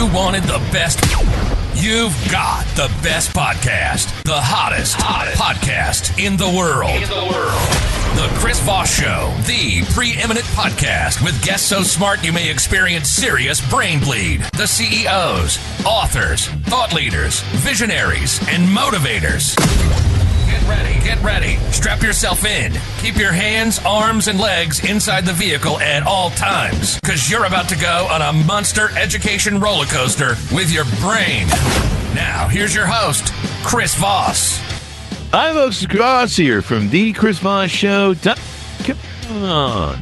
you wanted the best, you've got the best podcast, the hottest podcast in the world. The Chris Voss Show, the preeminent podcast with guests so smart you may experience serious brain bleed. The CEOs, authors, thought leaders, visionaries, and motivators. Get ready. Strap yourself in. Keep your hands, arms, and legs inside the vehicle at all times, because you're about to go on a monster education roller coaster with your brain. Now, here's your host, Chris Voss. I'm Douglas Carpenter here from the Chris Voss Show. Come on.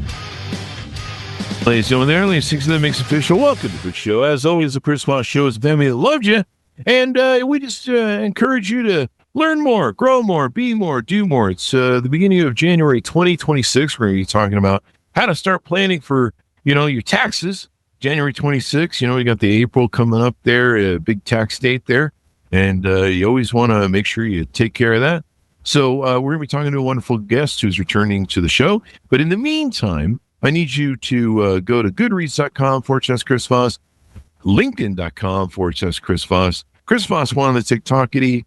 Ladies and gentlemen, there only 6 of them makes official. Welcome to the show. As always, the Chris Voss Show is a family that loved you, and we just encourage you to learn more, grow more, be more, do more. It's the beginning of January 2026. We're going to be talking about how to start planning for, your taxes. January 26th, we got the April coming up there, a big tax date there. And you always want to make sure you take care of that. So we're going to be talking to a wonderful guest who's returning to the show. But in the meantime, I need you to go to goodreads.com/Chris Voss, linkedin.com/Chris Voss, Chris Voss one on the TikTokity,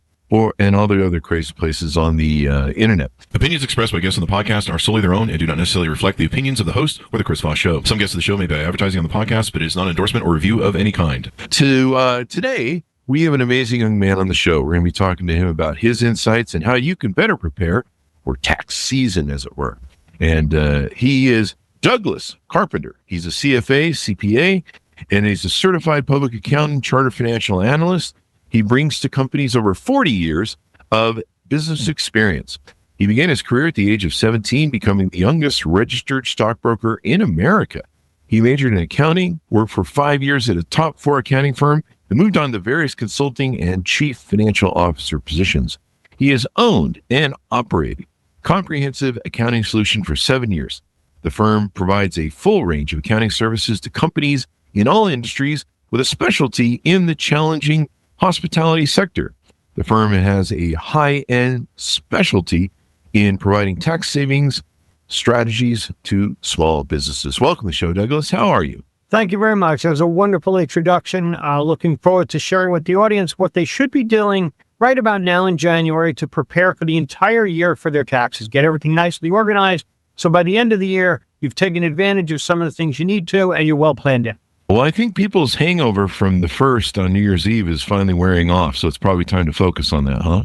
and all the other crazy places on the internet. Opinions expressed by guests on the podcast are solely their own and do not necessarily reflect the opinions of the host or the Chris Voss Show. Some guests of the show may be advertising on the podcast, but it is not an endorsement or review of any kind. Today, we have an amazing young man on the show. We're going to be talking to him about his insights and how you can better prepare for tax season, as it were. And he is Douglas Carpenter. He's a CFA, CPA, and he's a certified public accountant, Chartered Financial Analyst. He brings to companies over 40 years of business experience. He began his career at the age of 17, becoming the youngest registered stockbroker in America. He majored in accounting, worked for 5 years at a top 4 accounting firm, and moved on to various consulting and chief financial officer positions. He has owned and operated Comprehensive Accounting Solution for 7 years. The firm provides a full range of accounting services to companies in all industries with a specialty in the challenging hospitality sector. The firm has a high-end specialty in providing tax savings strategies to small businesses. Welcome to the show, Douglas. How are you? Thank you very much. That was a wonderful introduction. Looking forward to sharing with the audience what they should be doing right about now in January to prepare for the entire year for their taxes. Get everything nicely organized, so by the end of the year, you've taken advantage of some of the things you need to, and you're well planned in. Well, I think people's hangover from the first on New Year's Eve is finally wearing off, so it's probably time to focus on that, huh?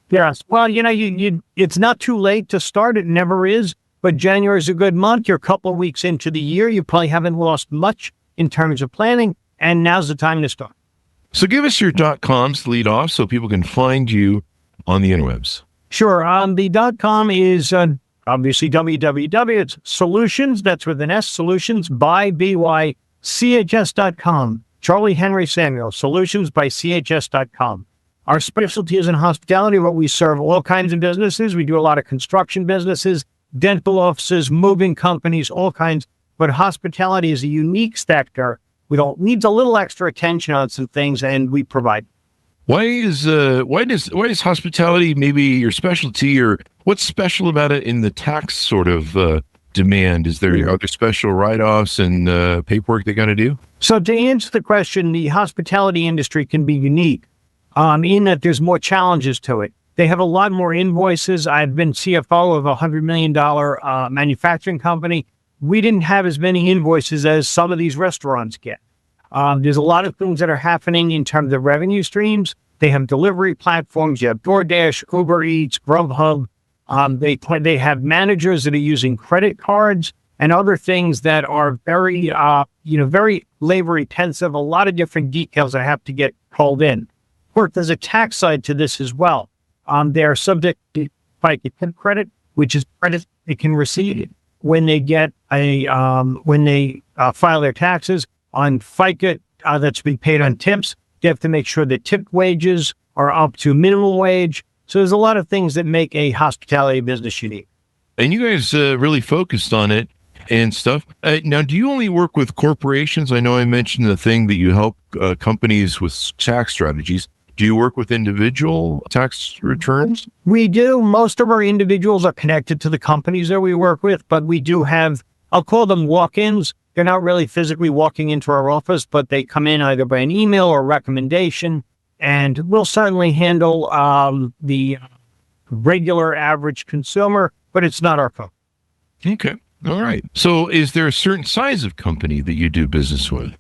Yes. Well, it's not too late to start. It never is. But January is a good month. You're a couple of weeks into the year. You probably haven't lost much in terms of planning, and now's the time to start. So give us your .coms to lead off so people can find you on the interwebs. Sure. The .com is obviously www. It's solutions, that's with an S, solutions by BY. CHS.com, Charlie Henry Samuel, solutions by CHS.com. Our specialty is in hospitality, where we serve all kinds of businesses. We do a lot of construction businesses, dental offices, moving companies, all kinds. But hospitality is a unique sector. Needs a little extra attention on some things, and we provide. Why does hospitality maybe your specialty, or what's special about it in the tax sort of demand? Are there special write-offs and paperwork they got to do? So to answer the question, the hospitality industry can be unique in that there's more challenges to it. They have a lot more invoices. I've been CFO of a $100 million manufacturing company. We didn't have as many invoices as some of these restaurants get. There's a lot of things that are happening in terms of revenue streams. They have delivery platforms. You have DoorDash, Uber Eats, Grubhub. They have managers that are using credit cards and other things that are very, very labor intensive. A lot of different details that have to get called in. Of course, there's a tax side to this as well. They're subject to FICA tip credit, which is credit they can receive when they get file their taxes on FICA that's being paid on tips. They have to make sure that tip wages are up to minimum wage. So there's a lot of things that make a hospitality business unique. And you guys really focused on it and stuff. Now, do you only work with corporations? I know I mentioned the thing that you help companies with tax strategies. Do you work with individual tax returns? We do. Most of our individuals are connected to the companies that we work with, but we do have, I'll call them walk-ins. They're not really physically walking into our office, but they come in either by an email or recommendation, and we'll certainly handle the regular average consumer, but it's not our focus. Okay. All right. So is there a certain size of company that you do business with?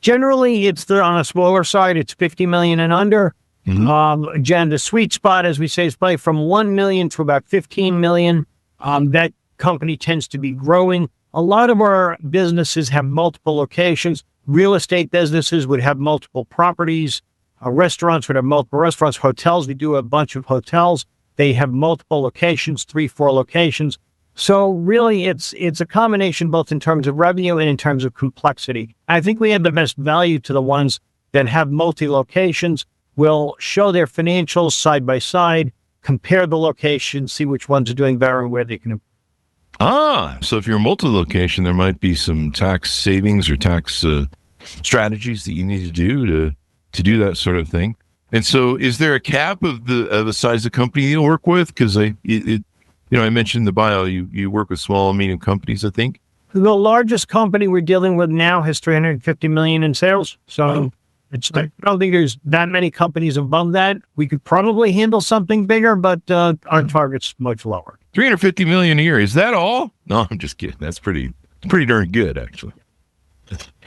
Generally, it's on a smaller side. It's 50 million and under. Again, the sweet spot, as we say, is probably from 1 million to about 15 million. That company tends to be growing. A lot of our businesses have multiple locations. Real estate businesses would have multiple properties. Restaurants would have multiple restaurants. Hotels, we do a bunch of hotels. They have multiple locations, 3, 4 locations. So really, it's a combination both in terms of revenue and in terms of complexity. I think we have the best value to the ones that have multi-locations. We'll show their financials side by side, compare the locations, see which ones are doing better and where they can improve. So if you're multi-location, there might be some tax savings or tax strategies that you need to do to do that sort of thing. And so is there a cap of the size of company you work with? Because I mentioned in the bio, you work with small and medium companies, I think. The largest company we're dealing with now has 350 million in sales. So I don't think there's that many companies above that. We could probably handle something bigger, but our target's much lower. 350 million a year. Is that all? No, I'm just kidding. That's pretty darn good, actually.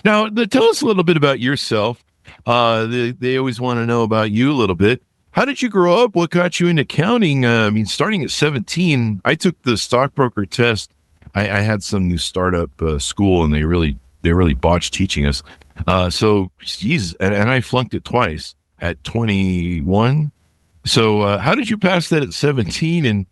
Now, tell us a little bit about yourself. They always want to know about you a little bit. How did you grow up? What got you into accounting? Starting at 17, I took the stockbroker test. I had some new startup school, and they really botched teaching us. And I flunked it twice at 21. So how did you pass that at 17 and,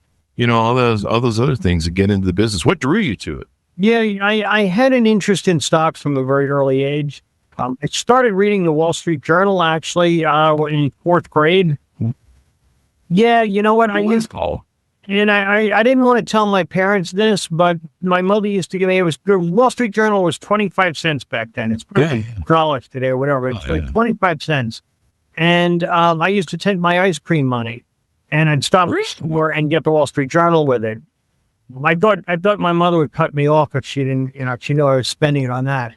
all those other things to get into the business? What drew you to it? Yeah, I had an interest in stocks from a very early age. I started reading the Wall Street Journal, actually, in 4th grade. Yeah, you know what? And I didn't want to tell my parents this, but my mother used to give me, the Wall Street Journal was 25 cents back then. It's probably $1 today or whatever. It's 25 cents. And I used to take my ice cream money and I'd stop and get the Wall Street Journal with it. I thought my mother would cut me off if she didn't, she knew I was spending it on that.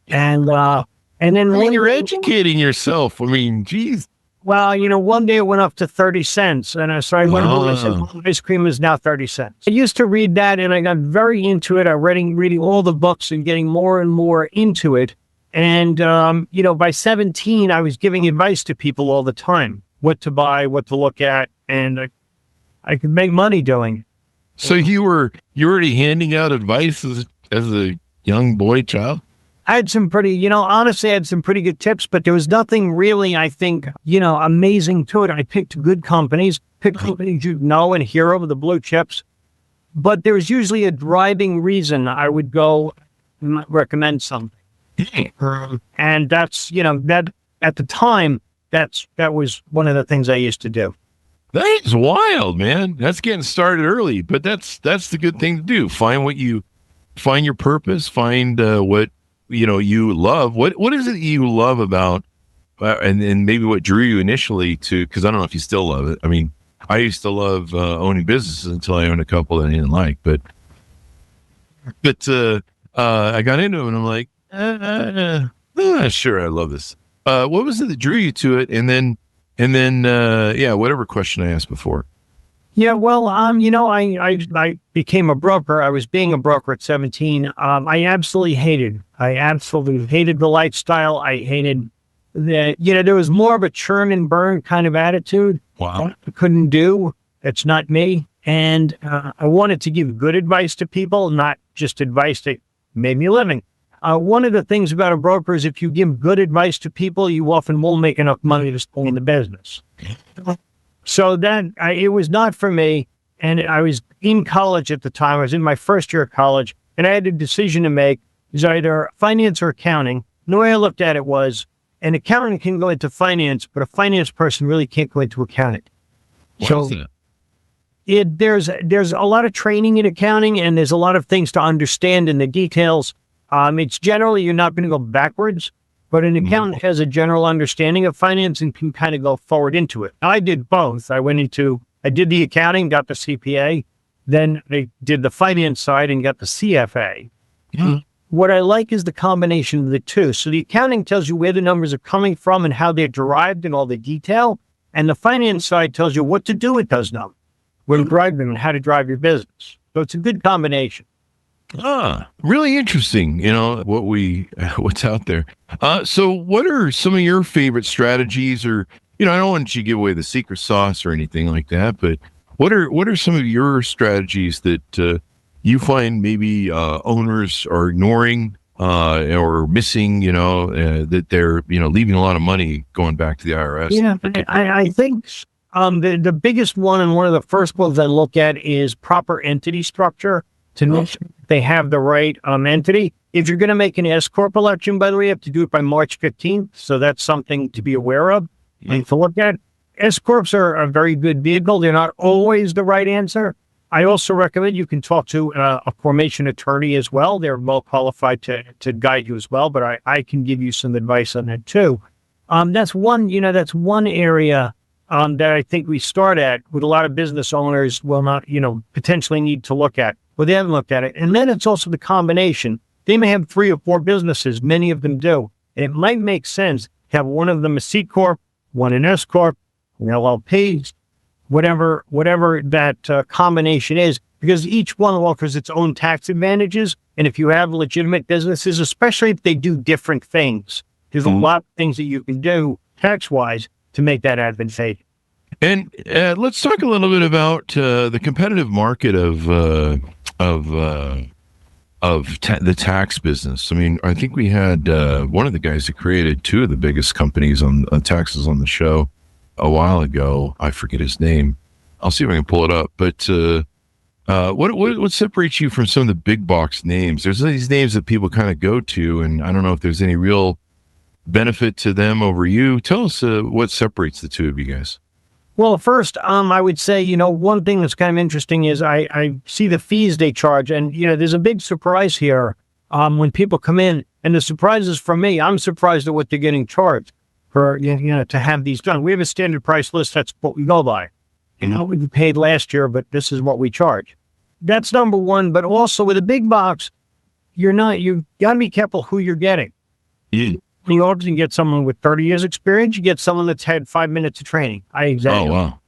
And then when you're educating yourself, geez. Well, one day it went up to 30 cents. And I said, ice cream is now 30 cents. I used to read that and I got very into it. I reading all the books and getting more and more into it. And, by 17, I was giving advice to people all the time, what to buy, what to look at. And I could make money doing it. So you were already handing out advice as a young boy child? I had some honestly, I had some pretty good tips, but there was nothing really, I think, amazing to it. I picked good companies, companies you know and hear over the blue chips, but there was usually a driving reason I would go recommend something. And that's, that at the time, that was one of the things I used to do. That is wild, man. That's getting started early, but that's the good thing to do. Find your purpose, find what you love. What is it you love about, and maybe what drew you initially to, because I don't know if you still love it. I used to love owning businesses until I owned a couple that I didn't like, but I got into them and I'm like, sure, I love this. What was it that drew you to it? And then, whatever question I asked before. Yeah, well, I became a broker. I was being a broker at 17. I absolutely hated the lifestyle. I hated that, there was more of a churn and burn kind of attitude. Wow. I couldn't do. That's not me. And I wanted to give good advice to people, not just advice that made me a living. One of the things about a broker is if you give good advice to people, you often won't make enough money to stay in the business. So it was not for me. And I was in college at the time. I was in my first year of college, and I had a decision to make. It was either finance or accounting. The way I looked at it was, an accountant can go into finance, but a finance person really can't go into accounting. So there's a lot of training in accounting, and there's a lot of things to understand in the details. It's generally, you're not going to go backwards, but an accountant has a general understanding of finance and can kind of go forward into it. I did both. I did the accounting, got the CPA, then I did the finance side and got the CFA. what I like is the combination of the two. So the accounting tells you where the numbers are coming from and how they're derived and all the detail. And the finance side tells you what to do with those numbers, where to drive them and how to drive your business. So it's a good combination. Really interesting, what's out there. So what are some of your favorite strategies, or, I don't want you to give away the secret sauce or anything like that, but what are some of your strategies that you find maybe owners are ignoring or missing, that they're, leaving a lot of money going back to the IRS? Yeah, I think the biggest one, and one of the first ones I look at, is proper entity structure to make sure they have the right entity. If you're going to make an S-Corp election, by the way, you have to do it by March 15th. So that's something to be aware of and to look at. S-Corps are a very good vehicle. They're not always the right answer. I also recommend you can talk to a formation attorney as well. They're well qualified to guide you as well, but I can give you some advice on that too. That's one area that I think we start at with a lot of business owners will not, potentially need to look at. Well, they haven't looked at it. And then it's also the combination. They may have 3 or 4 businesses. Many of them do. And it might make sense to have one of them a C Corp, one an S Corp, an LLP, whatever that combination is, because each one offers its own tax advantages. And if you have legitimate businesses, especially if they do different things, there's a lot of things that you can do tax-wise to make that advantageous. And let's talk a little bit about the competitive market of the tax business. I mean, I think we had one of the guys that created 2 of the biggest companies on taxes on the show a while ago. I forget his name. I'll see if I can pull it up. But what separates you from some of the big box names? There's these names that people kind of go to, and I don't know if there's any real benefit to them over you. Tell us what separates the 2 of you guys. Well, first, I would say, one thing that's kind of interesting is I see the fees they charge. And, there's a big surprise here when people come in. And the surprise is for me. I'm surprised at what they're getting charged for, to have these done. We have a standard price list. That's what we go by. We paid last year, but this is what we charge. That's number one. But also with a big box, you got to be careful who you're getting. Yeah. You often get someone with 30 years experience. You get someone that's had 5 minutes of training. Oh, wow.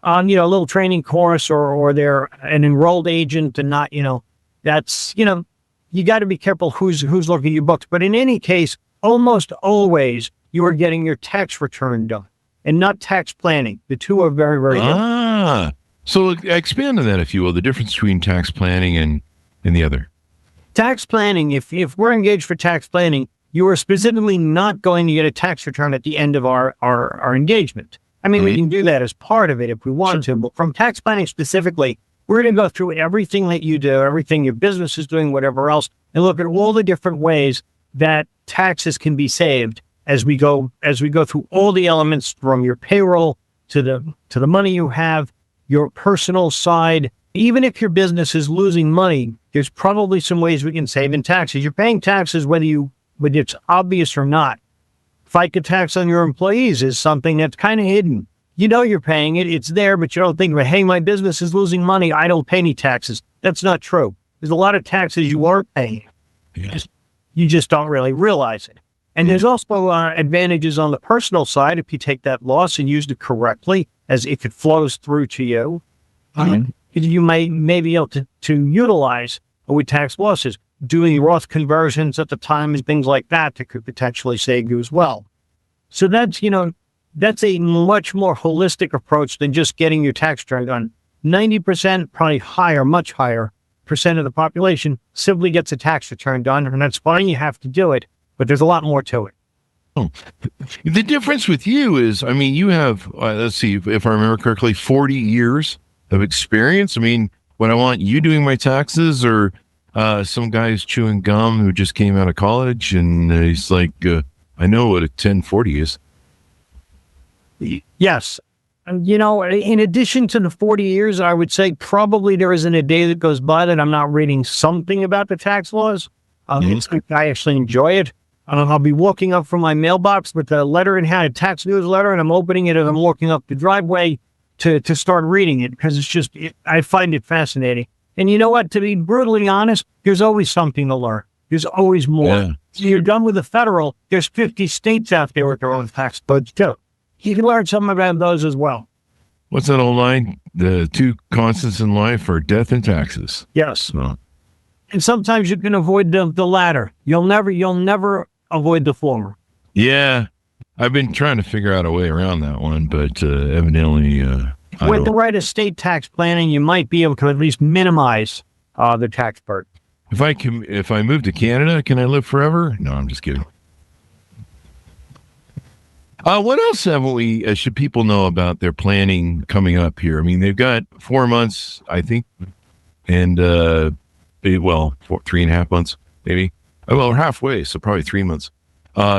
On, a little training course or they're an enrolled agent and not, that's, you got to be careful who's looking at your books. But in any case, almost always you are getting your tax return done and not tax planning. The 2 are very, very different. So expand on that, if you will, the difference between tax planning and the other. Tax planning, if we're engaged for tax planning, you are specifically not going to get a tax return at the end of our engagement. I mean, we can do that as part of it if we want to, but from tax planning specifically, we're going to go through everything that you do, everything your business is doing, whatever else, and look at all the different ways that taxes can be saved as we go through all the elements from your payroll to the money you have, your personal side. Even if your business is losing money, there's probably some ways we can save in taxes. You're paying taxes whether it's obvious or not. FICA tax on your employees is something that's kind of hidden. You're paying it, it's there, but you don't think, hey, my business is losing money, I don't pay any taxes. That's not true. There's a lot of taxes you aren't paying. Yes. You just don't really realize it. And there's also advantages on the personal side if you take that loss and use it correctly, as if it flows through to you. You may be able to utilize with tax losses. Doing Roth conversions at the time and things like that could potentially save you as well. So that's a much more holistic approach than just getting your tax return done. 90%, probably higher, much higher percent of the population simply gets a tax return done, and that's fine. You have to do it, but there's a lot more to it. Oh. The difference with you is, you have, let's see, if I remember correctly, 40 years of experience. When I want you doing my taxes, or some guy's chewing gum who just came out of college, and he's like, I know what a 1040 is. Yes. In addition to the 40 years, I would say probably there isn't a day that goes by that I'm not reading something about the tax laws. I actually enjoy it. I'll be walking up from my mailbox with a letter in hand, a tax newsletter, and I'm opening it as I'm walking up the driveway to start reading it, because it's just, I find it fascinating. And you know what? To be brutally honest, there's always something to learn. There's always more. Yeah. So you're done with the federal. There's 50 states out there with their own tax codes too. You can learn something about those as well. What's that old line? The two constants in life are death and taxes. Yes. Well, And sometimes you can avoid the latter. You'll never avoid the former. yeah. I've been trying to figure out a way around that one, but evidently, With the right estate tax planning, you might be able to at least minimize the tax burden. if I move to Canada, can I live forever? No, I'm just kidding. What else haven't we? Should people know about their planning coming up here? I mean, they've got 4 months, I think, and 3.5 months, maybe. Well, we're halfway, so probably 3 months.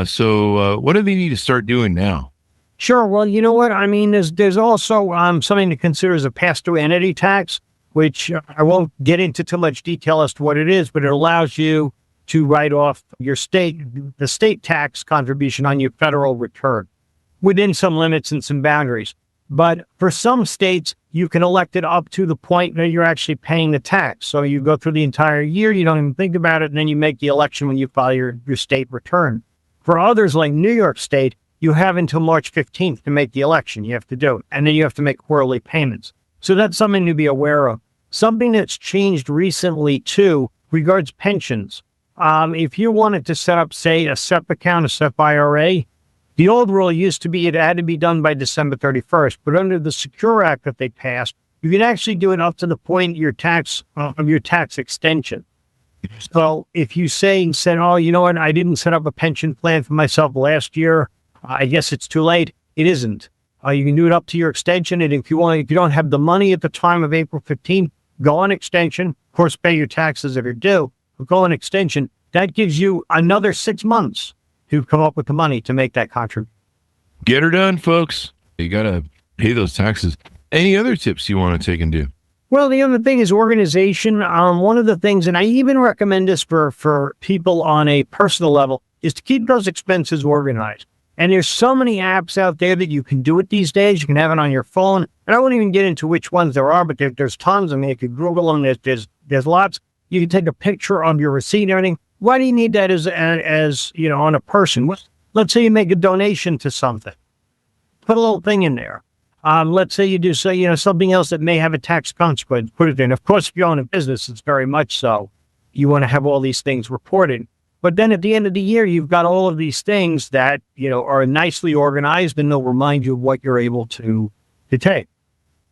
So what do they need to start doing now? Sure. Well, you know what? I mean, there's also something to consider as a pass-through entity tax, which I won't get into too much detail as to what it is, but it allows you to write off the state tax contribution on your federal return within some limits and some boundaries. But for some states, you can elect it up to the point that you're actually paying the tax. So you go through the entire year, you don't even think about it, and then you make the election when you file your state return. For others, like New York State, you have until March 15th to make the election. You have to do it. And then you have to make quarterly payments. So that's something to be aware of. Something that's changed recently, too, regards pensions. If you wanted to set up, say, a SEP account, a SEP IRA, the old rule used to be it had to be done by December 31st. But under the Secure Act that they passed, you can actually do it up to the point of your tax extension. So if you said, oh, you know what, I didn't set up a pension plan for myself last year, I guess it's too late. It isn't. You can do it up to your extension. And if you don't have the money at the time of April 15th, go on extension. Of course, pay your taxes if you're due. But go on extension. That gives you another 6 months to come up with the money to make that contribution. Get her done, folks. You got to pay those taxes. Any other tips you want to take and do? Well, the other thing is organization. One of the things, and I even recommend this for people on a personal level, is to keep those expenses organized. And there's so many apps out there that you can do it these days. You can have it on your phone. And I won't even get into which ones there are, but there's tons. I mean, you could Google them. There's lots. You can take a picture of your receipt and everything. Why do you need that as you know, on a person? Well, let's say you make a donation to something. Put a little thing in there. Let's say you do something else that may have a tax consequence. Put it in. Of course, if you own a business, it's very much so. You want to have all these things reported. But then at the end of the year, you've got all of these things that, are nicely organized, and they'll remind you of what you're able to take.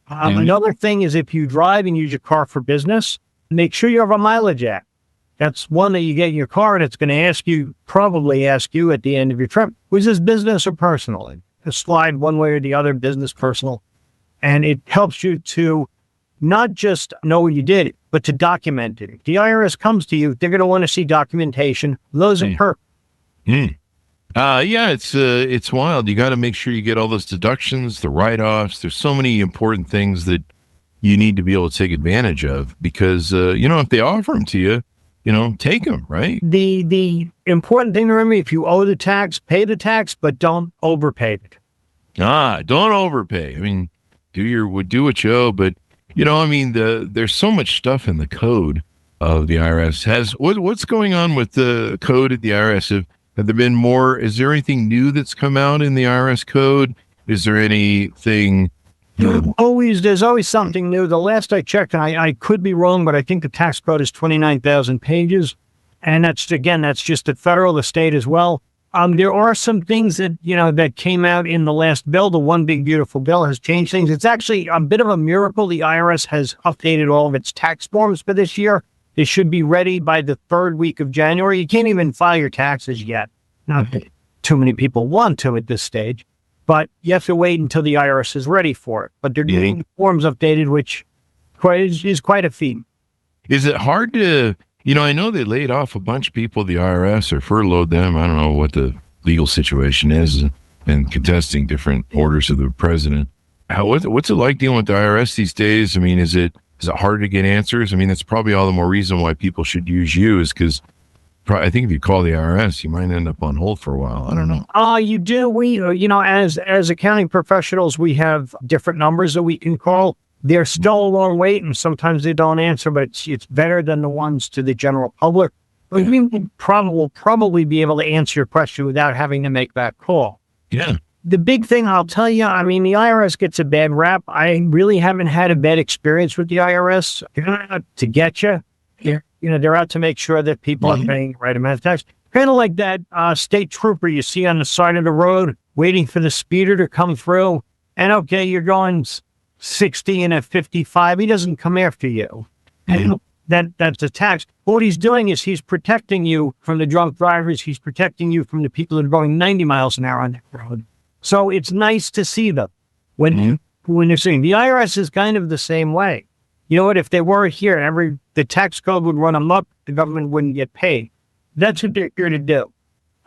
Another thing is if you drive and use your car for business, make sure you have a mileage app. That's one that you get in your car, and it's going to probably ask you at the end of your trip, was this business or personal? And slide one way or the other, business, personal. And it helps you to not just know what you did, but to document it. If the IRS comes to you, they're going to want to see documentation. Those are perfect. Yeah, it's wild. You got to make sure you get all those deductions, the write-offs. There's so many important things that you need to be able to take advantage of because, if they offer them to you, take them, right? The important thing to remember, if you owe the tax, pay the tax, but don't overpay it. Don't overpay. I mean, do what you owe, but there's so much stuff in the code of the IRS. What's going on with the code at the IRS? Have there been more? Is there anything new that's come out in the IRS code? Is there anything? There's always something new. The last I checked, and I could be wrong, but I think the tax code is 29,000 pages. And that's just the federal, the state as well. There are some things that, that came out in the last bill. The One Big Beautiful Bill has changed things. It's actually a bit of a miracle. The IRS has updated all of its tax forms for this year. They should be ready by the third week of January. You can't even file your taxes yet. Not that too many people want to at this stage. But you have to wait until the IRS is ready for it. But they're getting forms updated, which is quite a feat. Is it hard to, I know they laid off a bunch of people at the IRS or furloughed them. I don't know what the legal situation is and contesting different orders of the president. What's it like dealing with the IRS these days? I mean, is it hard to get answers? I mean, that's probably all the more reason why people should use you is because I think if you call the IRS, you might end up on hold for a while. I don't know. You do. We, as accounting professionals, we have different numbers that we can call. They're still a long wait, and sometimes they don't answer, but it's better than the ones to the general public. But we will probably be able to answer your question without having to make that call. Yeah. The big thing I'll tell you, I mean, the IRS gets a bad rap. I really haven't had a bad experience with the IRS. They're not out to get you. They're out to make sure that people are paying the right amount of tax. Kind of like that state trooper you see on the side of the road waiting for the speeder to come through. And okay, you're going 60 and at 55. He doesn't come after you. And that's a tax. What he's doing is he's protecting you from the drunk drivers. He's protecting you from the people that are going 90 miles an hour on that road. So it's nice to see them when they're seeing. The IRS is kind of the same way. You know what? If they were here, the tax code would run them up. The government wouldn't get paid. That's what they're here to do.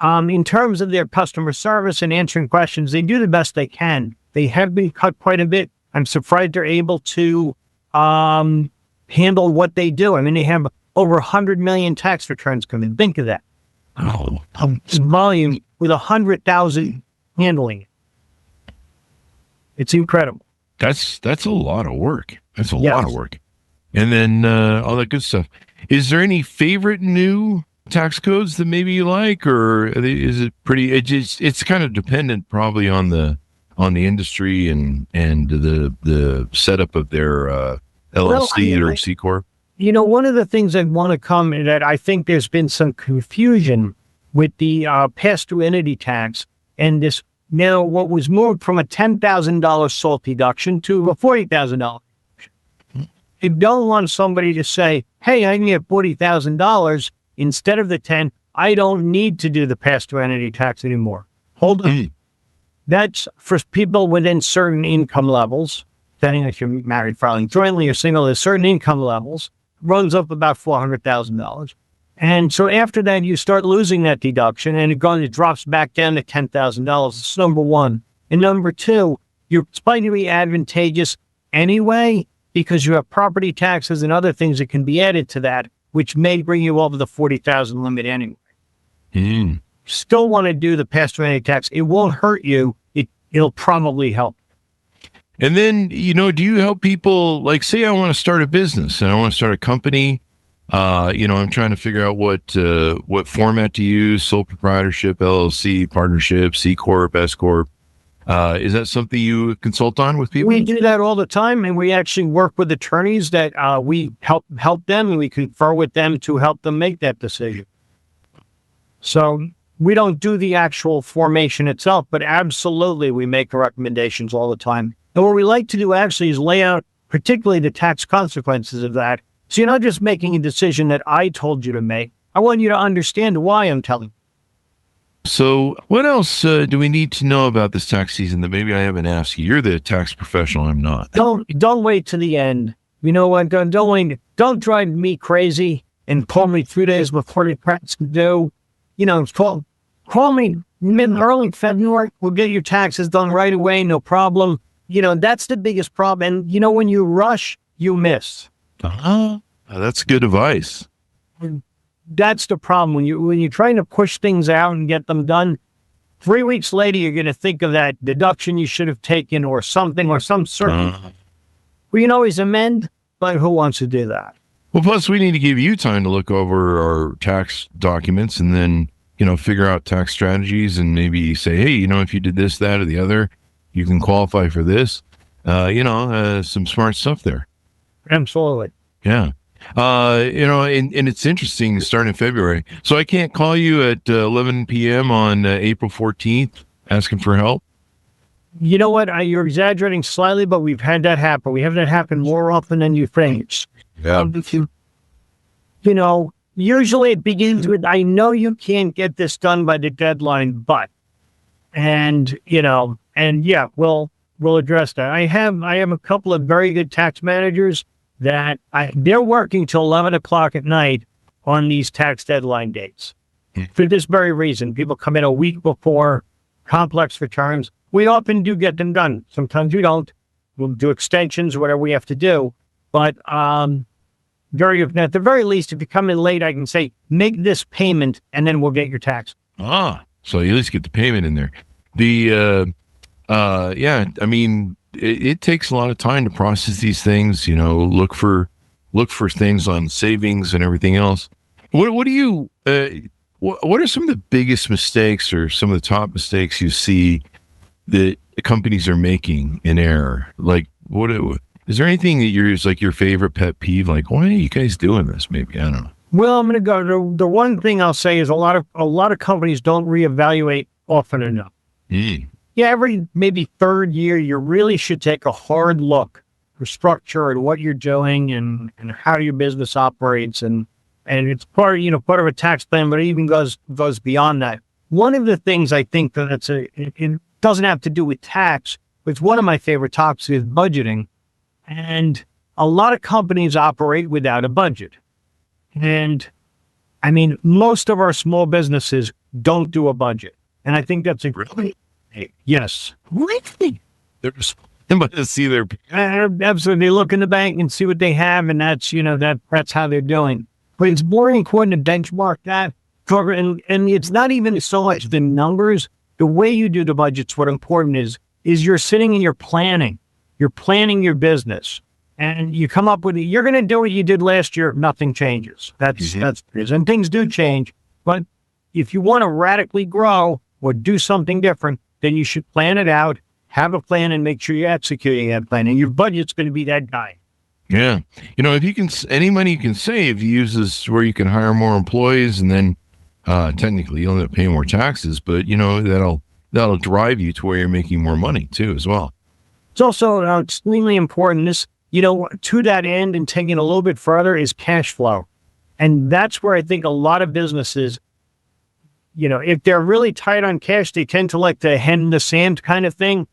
In terms of their customer service and answering questions, they do the best they can. They have been cut quite a bit. I'm surprised they're able to handle what they do. I mean, they have over 100 million tax returns come in. Think of that. Volume with 100,000 handling it. It's incredible. That's a lot of work. That's a lot of work. And then all that good stuff. Is there any favorite new tax codes that maybe you like, or is it pretty? It's kind of dependent probably on the industry and the setup of their LLC or C corp. You know, one of the things that want to come that I think there's been some confusion with the pass-through entity tax and this. Now, what was moved from a $10,000 SALT deduction to a $40,000. You don't want somebody to say, hey, I can get $40,000 instead of the 10. I don't need to do the pass-through entity tax anymore. Hold on. That's for people within certain income levels, depending if you're married, filing jointly or single, there's certain income levels, runs up about $400,000. And so after that, you start losing that deduction, and it drops back down to $10,000. It's number one. And number two, it's going to be advantageous anyway, because you have property taxes and other things that can be added to that, which may bring you over the $40,000 limit anyway. Still want to do the pass-through entity tax. It won't hurt you. It'll probably help. And then, do you help people, like, say I want to start a business and I want to start a company? I'm trying to figure out what format to use: sole proprietorship, LLC, partnership, C corp, S corp. Is that something you consult on with people? We do that all the time, and we actually work with attorneys that we help them, and we confer with them to help them make that decision. So we don't do the actual formation itself, but absolutely we make recommendations all the time. And what we like to do actually is lay out particularly the tax consequences of that. So you're not just making a decision that I told you to make. I want you to understand why I'm telling you. So what else do we need to know about this tax season that maybe I haven't asked you? You're the tax professional. I'm not. Don't wait to the end. You know what? Don't drive me crazy and call me 3 days before the tax is due. Call me early February. We'll get your taxes done right away. No problem. That's the biggest problem. And when you rush, you miss. That's good advice. That's the problem. When you're trying to push things out and get them done, 3 weeks later, you're going to think of that deduction you should have taken or something or some certain. We can always amend, but who wants to do that? Well, plus we need to give you time to look over our tax documents and then, figure out tax strategies and maybe say, hey, if you did this, that, or the other, you can qualify for this. Some smart stuff there. Absolutely. Yeah. And it's interesting starting in February. So I can't call you at 11 p.m. on April 14th asking for help. You know what? You're exaggerating slightly, but we've had that happen. We have that happen more often than you think. Yeah. Usually it begins with, I know you can't get this done by the deadline, but, we'll address that. I have a couple of very good tax managers that they're working till 11 o'clock at night on these tax deadline dates. For this very reason, people come in a week before complex returns. We often do get them done. Sometimes we don't. We'll do extensions, whatever we have to do. But at the very least, if you come in late, I can say, make this payment, and then we'll get your tax. So you at least get the payment in there. it takes a lot of time to process these things, look for things on savings and everything else. What do you, what are some of the biggest mistakes or some of the top mistakes you see that companies are making in error? Like, is there anything that is like your favorite pet peeve? Like, why are you guys doing this? Maybe, I don't know. Well, I'm going to go to the one thing I'll say is a lot of companies don't reevaluate often enough. Yeah, every maybe third year, you really should take a hard look for structure and what you're doing and how your business operates. And it's part of a tax plan, but it even goes beyond that. One of the things I think it doesn't have to do with tax, but it's one of my favorite topics is budgeting. And a lot of companies operate without a budget. And I mean, most of our small businesses don't do a budget. And I think that's Really? Yes. Really? They're just about to see their... Absolutely. They look in the bank and see what they have, and that's, that's how they're doing. But it's more important to benchmark that. And it's not even so much the numbers. The way you do the budget's what important is you're sitting and you're planning. You're planning your business. And you come up with you're going to do what you did last year. Nothing changes. And things do change. But if you want to radically grow or do something different, then you should plan it out, have a plan, and make sure you're executing that plan. And your budget's going to be that guy. Yeah. If you can, any money you can save, use this where you can hire more employees, and then technically you'll end up paying more taxes. But that'll drive you to where you're making more money too, as well. It's also extremely important. To that end, and taking it a little bit further, is cash flow. And that's where I think a lot of businesses, if they're really tight on cash, they tend to like the head in the sand kind of thing.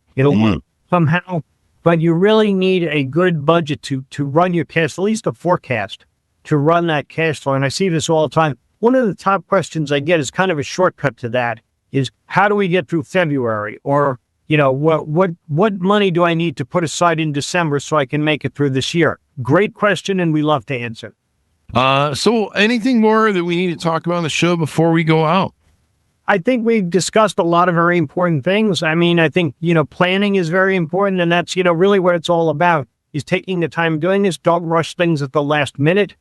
Somehow. But you really need a good budget to run your cash, at least a forecast, to run that cash flow. And I see this all the time. One of the top questions I get is kind of a shortcut to that is, how do we get through February? Or what money do I need to put aside in December so I can make it through this year? Great question, and we love to answer. So anything more that we need to talk about on the show before we go out? I think we've discussed a lot of very important things. I mean, I think, planning is very important, and that's, really what it's all about, is taking the time doing this. Don't rush things at the last minute,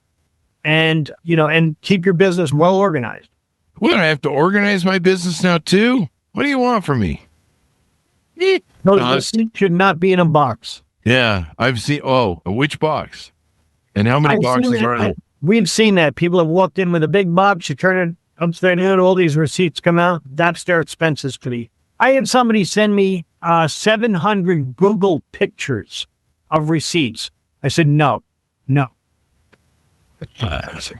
and keep your business well organized. What, I have to organize my business now too? What do you want from me? No, it should not be in a box. Yeah, I've seen. Which box? And how many boxes are there? We've seen that. People have walked in with a big box. You turn it upside down, all these receipts come out. That's their expenses to me. I had somebody send me 700 Google pictures of receipts. I said, no.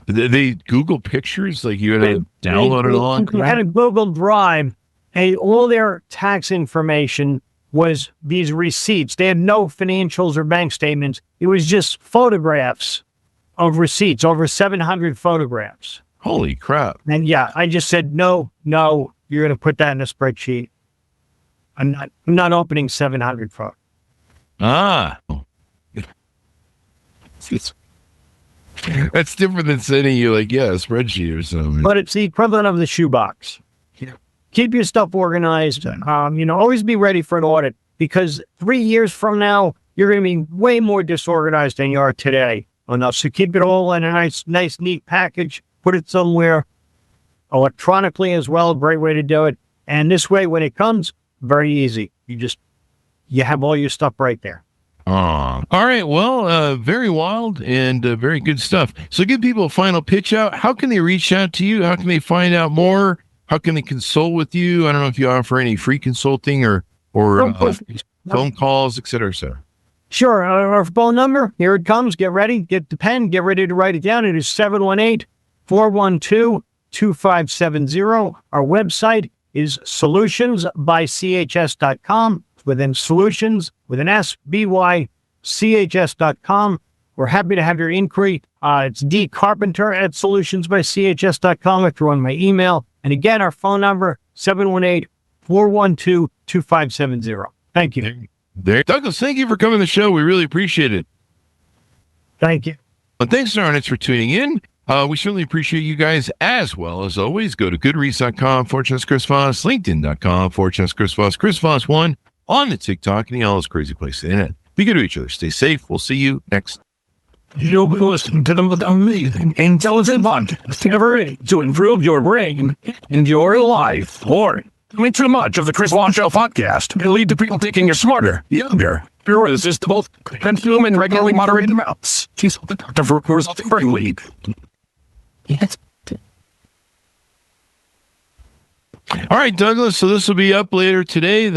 They Google pictures? Like you had to download it all? You had a Google Drive. And all their tax information was these receipts. They had no financials or bank statements. It was just photographs of receipts, over 700 photographs. Holy crap. And I just said, no, you're going to put that in a spreadsheet. I'm not opening 700 photos. That's different than sending you a spreadsheet or something. But it's the equivalent of the shoebox. Keep your stuff organized. Always be ready for an audit, because 3 years from now, you're going to be way more disorganized than you are today. So keep it all in a nice, neat package. Put it somewhere electronically as well. Great way to do it. And this way, when it comes, very easy. You have all your stuff right there. All right. Well, very wild and very good stuff. So give people a final pitch out. How can they reach out to you? How can they find out more? How can they consult with you? I don't know if you offer any free consulting or phone calls, et cetera, et cetera. Sure. Our phone number, here it comes. Get ready. Get the pen. Get ready to write it down. It is 718-412-2570. Our website is solutionsbychs.com. Within solutions with an S, BYCHS.com. We're happy to have your inquiry. It's dcarpenter@solutionsbychs.com if you're on my email. And again, our phone number, 718-412-2570. Thank you. Douglas, thank you for coming to the show. We really appreciate it. Thank you. Well, thanks, Arnett, for tuning in. We certainly appreciate you guys as well. As always, go to goodreads.com/Chris Voss, LinkedIn.com/Chris Voss, Chris Voss 1 on the TikTok, and all those crazy places. And be good to each other. Stay safe. We'll see you next. You'll be listening to the amazing, intelligent podcast ever to improve your brain and your life. Or doing too much of the Chris Voss Show podcast can lead to people thinking you're smarter, younger, more irresistible, consume in regularly moderated amounts. Consult the doctor for resulting brain leak. Yes. All right, Douglas. So this will be up later today.